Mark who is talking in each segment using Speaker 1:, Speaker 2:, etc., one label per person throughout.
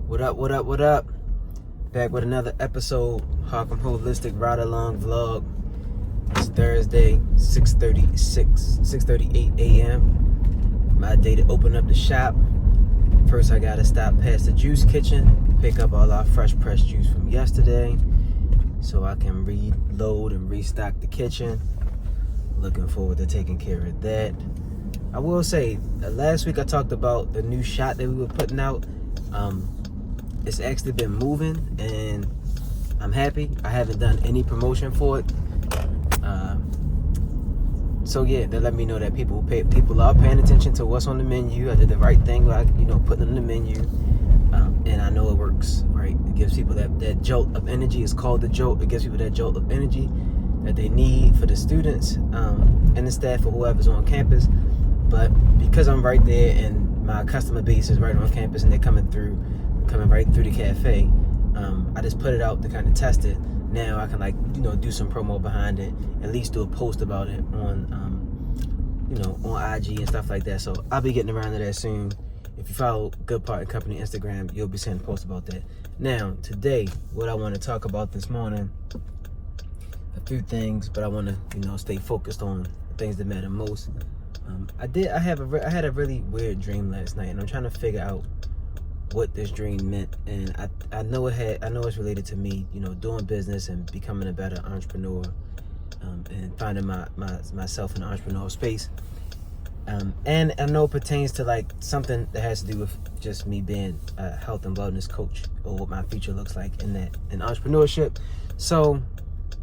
Speaker 1: What up, what up, what up? Back with another episode, Harkham Holistic Ride Along Vlog. It's Thursday, 6:38 a.m. My day to open up the shop. First, I gotta stop past the juice kitchen, pick up all our fresh pressed juice from yesterday, so I can reload and restock the kitchen. Looking forward to taking care of that. I will say, last week I talked about the new shot that we were putting out. It's actually been moving, and I'm happy. I haven't done any promotion for it. So yeah, they let me know that people are paying attention to what's on the menu. I did the right thing, like putting on the menu, and I know it works. Right, it gives people that jolt of energy. It's called the jolt. It gives people that jolt of energy that they need for the students and the staff or whoever's on campus. But because I'm right there and my customer base is right on campus and they're coming right through the cafe, I just put it out to kind of test it. Now I can do some promo behind it, at least do a post about it on on IG and stuff like that. So I'll be getting around to that soon. If you follow Good Part and Company Instagram, you'll be seeing a post about that. Now today, what I want to talk about this morning, a few things, but I want to stay focused on the things that matter most. I had a really weird dream last night, and I'm trying to figure out what this dream meant. And I know it's related to me, doing business and becoming a better entrepreneur, and finding myself in the entrepreneurial space. And I know it pertains to something that has to do with just me being a health and wellness coach, or what my future looks like in entrepreneurship. So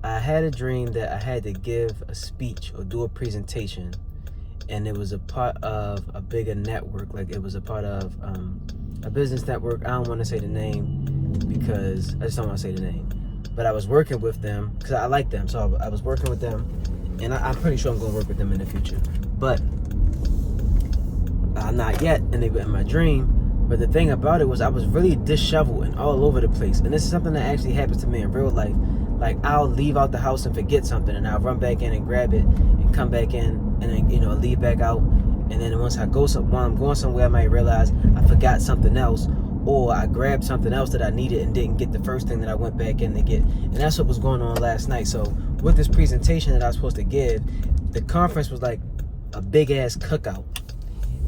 Speaker 1: I had a dream that I had to give a speech or do a presentation, and it was a part of a bigger network. It was a part of a business network. I don't want to say the name because I just don't want to say the name. But I was working with them because I like them. So I was working with them, and I'm pretty sure I'm going to work with them in the future. But not yet, and they were in my dream. But the thing about it was I was really disheveled and all over the place. And this is something that actually happens to me in real life. I'll leave out the house and forget something, and I'll run back in and grab it and come back in and then, leave back out. And then once I go while I'm going somewhere, I might realize I forgot something else, or I grabbed something else that I needed and didn't get the first thing that I went back in to get. And that's what was going on last night. So with this presentation that I was supposed to give, the conference was like a big ass cookout,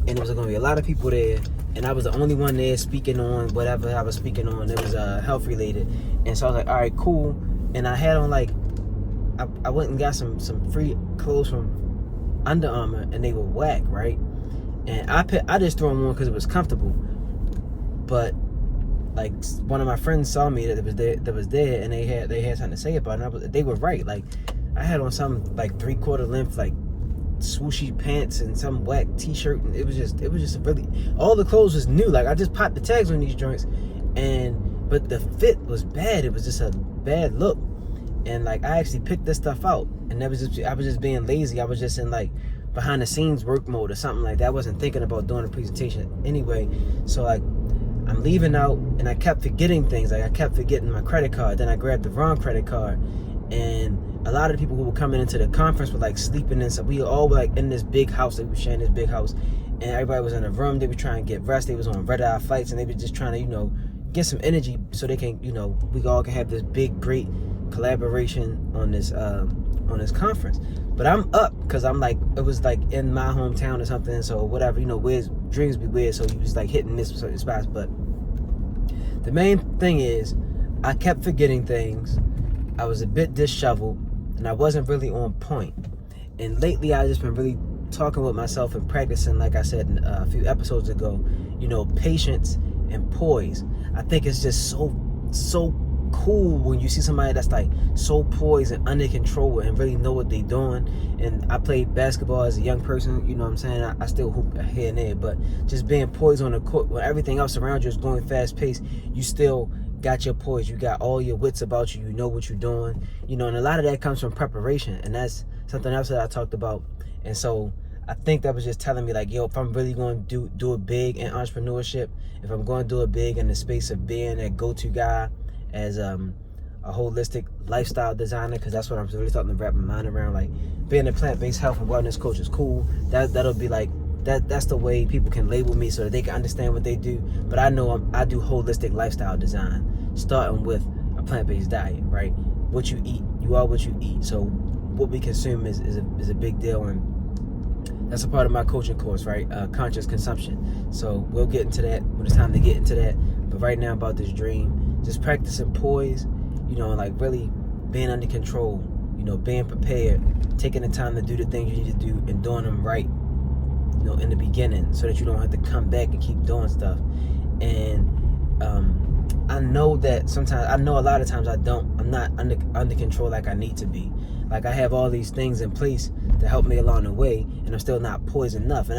Speaker 1: and there was going to be a lot of people there, and I was the only one there speaking on whatever I was speaking on. It was health related. And so I was like, all right, cool. And I had on I went and got some free clothes from Under Armour, and they were whack, right? And I just threw them on because it was comfortable. But one of my friends saw me that was there, and they had something to say about it. And they were right. I had on some 3/4 length swooshy pants and some whack t-shirt, and it was just really, all the clothes was new. I just popped the tags on these joints, but the fit was bad. It was just a bad look. And I actually picked this stuff out, and I was just being lazy. I was just in behind the scenes work mode or something like that. I wasn't thinking about doing a presentation anyway. So I'm leaving out, and I kept forgetting things. I kept forgetting my credit card. Then I grabbed the wrong credit card, and a lot of the people who were coming into the conference were sleeping in. So we all were in this big house. They were sharing this big house, and everybody was in a room. They were trying to get rest. They was on red-eye flights, and they were just trying to get some energy so they can we all can have this big great collaboration on this conference. But I'm up because it was in my hometown or something. So whatever, weird dreams be weird. So you was hitting this certain spots. But the main thing is I kept forgetting things. I was a bit disheveled, and I wasn't really on point. And lately I just been really talking with myself and practicing, like I said a few episodes ago, patience and poise. I think it's just so cool when you see somebody that's so poised and under control and really know what they're doing. And I played basketball as a young person, you know what I'm saying? I still hoop here and there, but just being poised on the court when everything else around you is going fast paced, you still got your poise. You got all your wits about you. You know what you're doing, and a lot of that comes from preparation. And that's something else that I talked about. And so I think that was just telling me if I'm really going to do it big in entrepreneurship, if I'm going to do it big in the space of being a go-to guy as a holistic lifestyle designer, because that's what I'm really starting to wrap my mind around. Being a plant-based health and wellness coach is cool. That'll be that's the way people can label me so that they can understand what they do. But I know I do holistic lifestyle design, starting with a plant-based diet, right? What you eat, you are what you eat. So what we consume is a big deal, and that's a part of my coaching course, right? Conscious consumption. So we'll get into that when it's time to get into that. But right now about this dream, just practicing poise, like really being under control, being prepared, taking the time to do the things you need to do and doing them right, in the beginning, so that you don't have to come back and keep doing stuff. And I know that sometimes, a lot of times I'm not under control like I need to be. Like I have all these things in place to help me along the way, and I'm still not poised enough. And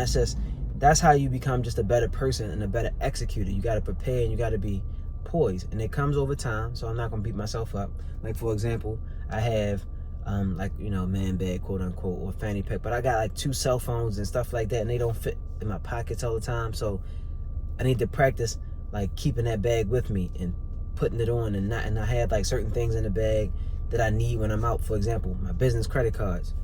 Speaker 1: that's how you become just a better person and a better executor. You got to prepare and you got to be poised, and it comes over time. So I'm not gonna beat myself up. Like for example, I have man bag, quote unquote, or fanny pack, but I got like 2 cell phones and stuff like that, and they don't fit in my pockets all the time. So I need to practice like keeping that bag with me and putting it on, and I have like certain things in the bag that I need when I'm out. For example, my business credit cards,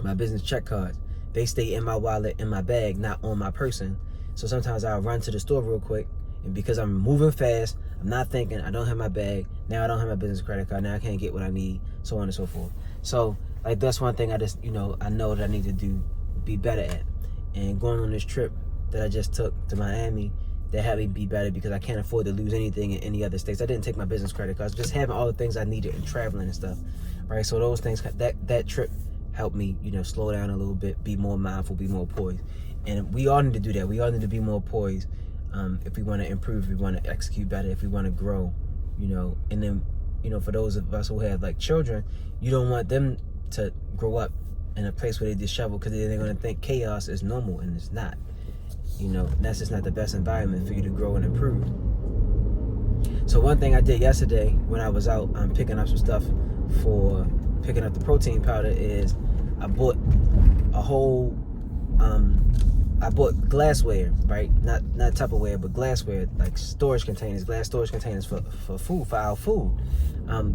Speaker 1: my business check cards, they stay in my wallet, in my bag, not on my person. So sometimes I'll run to the store real quick, and because I'm moving fast, I'm not thinking, I don't have my bag, now I don't have my business credit card, now I can't get what I need, so on and so forth. So like that's one thing I just, I know that I need to be better at. And going on this trip that I just took to Miami, that had me be better, because I can't afford to lose anything in any other states. I didn't take my business credit cards, just having all the things I needed and traveling and stuff, right? So those things, that trip helped me, slow down a little bit, be more mindful, be more poised. And we all need to do that. We all need to be more poised if we want to improve, if we want to execute better, if we want to grow, And then, for those of us who have like children, you don't want them to grow up in a place where they dishevel, because they're going to think chaos is normal, and it's not. That's just not the best environment for you to grow and improve. So one thing I did yesterday when I was out picking up some stuff for picking up the protein powder is I bought I bought glassware, right? Not Tupperware, but glassware, like storage containers, glass storage containers for food, for our food.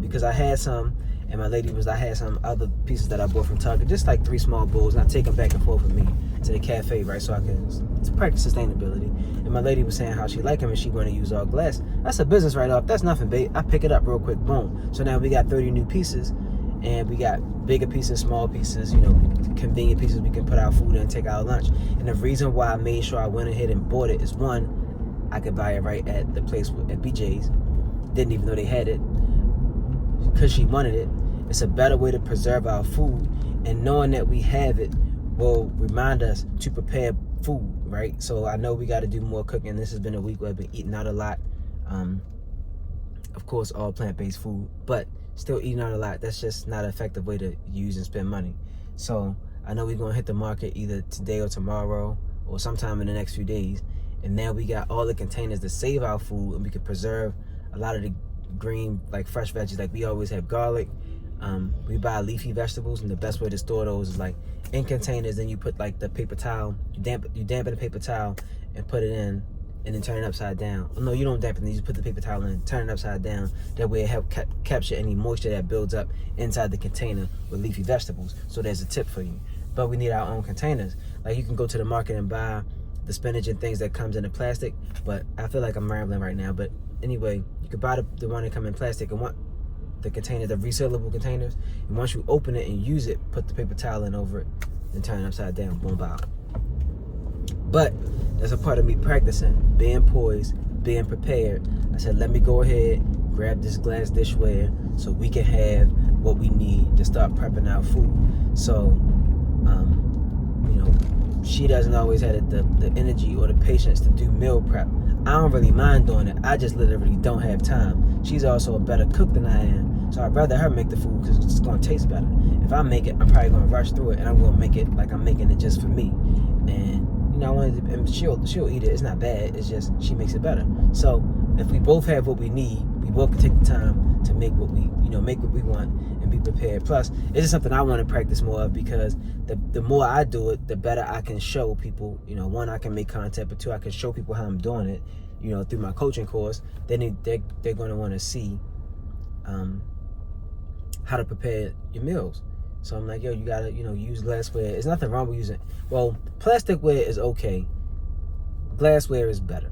Speaker 1: Because I had some, and I had some other pieces that I bought from Target, just like 3 small bowls, and I take them back and forth with me to the cafe, right? So I can practice sustainability. And my lady was saying how she liked them and she want to use all glass. That's a business write-off. That's nothing, babe. I pick it up real quick, boom. So now we got 30 new pieces, and we got bigger pieces, small pieces, convenient pieces we can put our food in and take our lunch. And the reason why I made sure I went ahead and bought it is, one, I could buy it right at the place at BJ's. Didn't even know they had it, because she wanted it. It's a better way to preserve our food, and knowing that we have it will remind us to prepare food, right? So I know we got to do more cooking. This has been a week where I've been eating out a lot. Of course, all plant-based food, but still eating out a lot. That's just not an effective way to use and spend money. So I know we're going to hit the market either today or tomorrow or sometime in the next few days. And now we got all the containers to save our food, and we can preserve a lot of the green, like fresh veggies. Like we always have garlic. We buy leafy vegetables, and the best way to store those is like in containers. Then you put like the paper towel, you dampen the paper towel and put it in, and then turn it upside down. Oh, no, you don't dampen it. You just put the paper towel in, turn it upside down. That way it helps capture any moisture that builds up inside the container with leafy vegetables. So there's a tip for you. But we need our own containers. Like you can go to the market and buy the spinach and things that comes in the plastic, but I feel like I'm rambling right now. But anyway, you can buy the one that come in plastic, and want the container, the resealable containers. And once you open it and use it, put the paper towel in over it and turn it upside down. Boom, bow. But that's a part of me practicing, being poised, being prepared. I said, let me go ahead, grab this glass dishware so we can have what we need to start prepping our food. So, she doesn't always have the energy or the patience to do meal prep. I don't really mind doing it. I just literally don't have time. She's also a better cook than I am. So I'd rather her make the food, because it's going to taste better. If I make it, I'm probably going to rush through it, and I'm going to make it like I'm making it just for me. And I wanted to, and she'll eat it. It's not bad. It's just she makes it better. So if we both have what we need, we both can take the time to make what we want and be prepared. Plus, it's just something I want to practice more of, because the more I do it, the better I can show people. One, I can make content, but 2, I can show people how I'm doing it. Through my coaching course. Then they're going to want to see how to prepare your meals, So I'm like, yo, you gotta, use glassware. There's nothing wrong with using. Well, plasticware is okay. Glassware is better.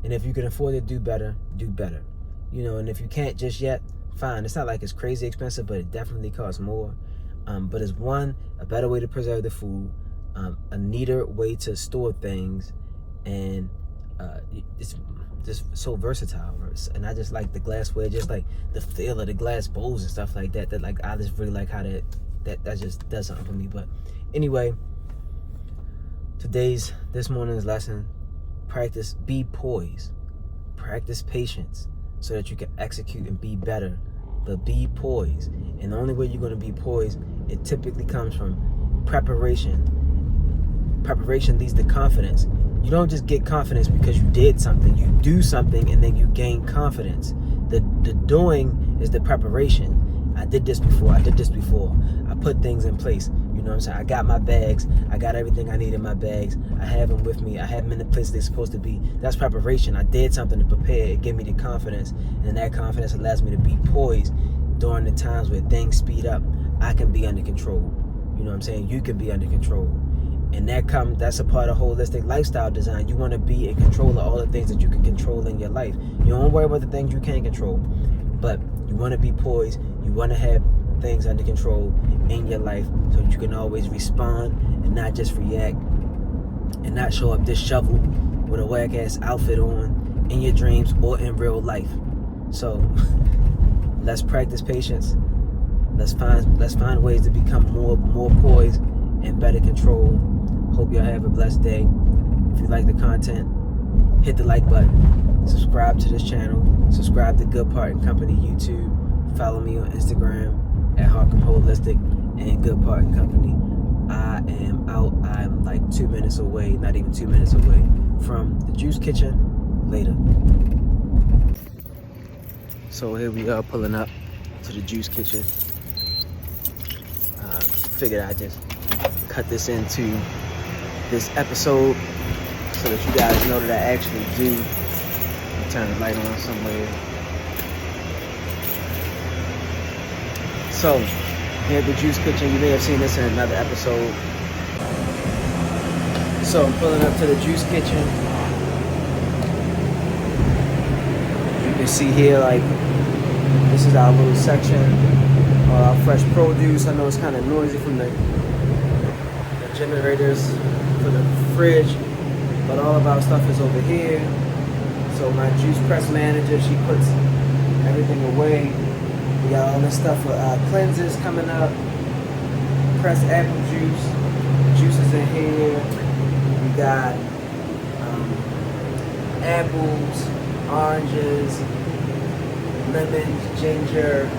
Speaker 1: And if you can afford to do better, do better. And if you can't just yet, fine. It's not like it's crazy expensive, but it definitely costs more. But it's a better way to preserve the food, a neater way to store things, and it's just so versatile. And I just like the glassware, just like the feel of the glass bowls and stuff like that. That like I just really like how that just does something for me. But anyway, this morning's lesson: be poised, practice patience, so that you can execute and be better. But be poised, and the only way you're going to be poised, it typically comes from preparation. Preparation leads to confidence. You don't just get confidence because you did something. You do something and then you gain confidence. The doing is the preparation. I did this before. I put things in place. You know what I'm saying? I got my bags. I got everything I need in my bags. I have them with me. I have them in the place they're supposed to be. That's preparation. I did something to prepare. It gave me the confidence. And that confidence allows me to be poised during the times where things speed up. I can be under control. You know what I'm saying? You can be under control. And that's a part of holistic lifestyle design. You want to be in control of all the things that you can control in your life. You don't worry about the things you can't control. But you want to be poised. You want to have things under control in your life so that you can always respond and not just react and not show up disheveled with a whack-ass outfit on in your dreams or in real life. So let's practice patience. Let's find ways to become more poised and better control. Hope y'all have a blessed day. If you like the content, hit the like button. Subscribe to this channel. Subscribe to Good Part and Company YouTube. Follow me on Instagram at Harkham Holistic and Good Part and Company. I am out. I'm like 2 minutes away, not even 2 minutes away from the Juice Kitchen. Later. So here we are pulling up to the Juice Kitchen. Figured I'd just cut this into this episode so that you guys know that I actually do. I'll turn the light on somewhere. So, here at the Juice Kitchen, you may have seen this in another episode. So, I'm pulling up to the Juice Kitchen. You can see here, like, this is our little section, our fresh produce. I know it's kind of noisy from the generators for the fridge, but all of our stuff is over here. So my juice press manager, she puts everything away. We got all this stuff for cleansers coming up. Pressed apple juices in here. We got apples, oranges, lemons, ginger.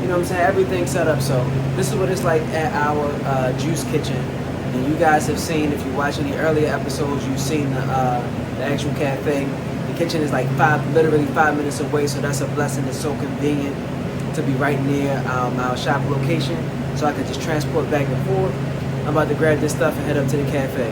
Speaker 1: You know what I'm saying? Everything set up. So this is what it's like at our Juice Kitchen. And you guys have seen, if you watch any earlier episodes, you've seen the actual cafe. The kitchen is like literally 5 minutes away, so that's a blessing. It's so convenient to be right near our shop location, so I can just transport back and forth. I'm about to grab this stuff and head up to the cafe.